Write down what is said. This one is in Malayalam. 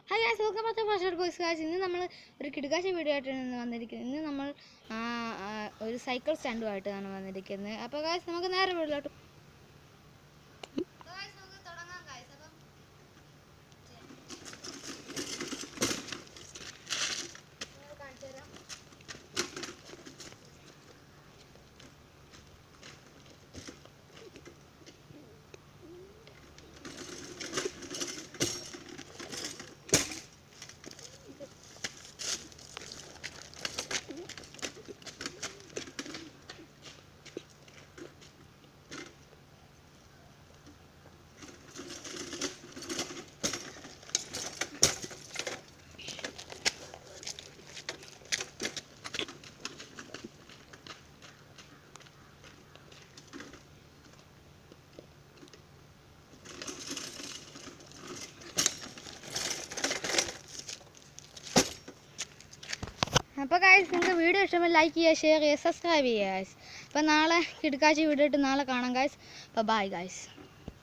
Hi guys, welcome back to fast boys guys. ഇന്ന് നമ്മൾ ഒരു കിടുക്കാശി വീഡിയോ ആയിട്ടാണ് വന്നിരിക്കുന്നത്. ഇന്ന് നമ്മൾ ഒരു സൈക്കിൾ സ്റ്റാൻഡുമായിട്ടാണ് വന്നിരിക്കുന്നത്. അപ്പോൾ ഗൈസ് നമുക്ക് നേരെ വീട്ടിലോട്ട് തുടങ്ങാം ഗൈസ്. അപ്പം കാണിച്ചു തരാം. അപ്പോൾ ഗൈസ്, നിങ്ങൾക്ക് വീഡിയോ ഇഷ്ടമായി ലൈക്ക് ചെയ്യുക, ഷെയർ ചെയ്യുക, സബ്സ്ക്രൈബ് ചെയ്യുക ഗൈസ്. അപ്പോൾ നാളെ കിടുക്കാച്ചി വീഡിയോ ഇട്ട് നാളെ കാണാം ഗൈസ്. അപ്പോൾ ബൈ ഗൈസ്.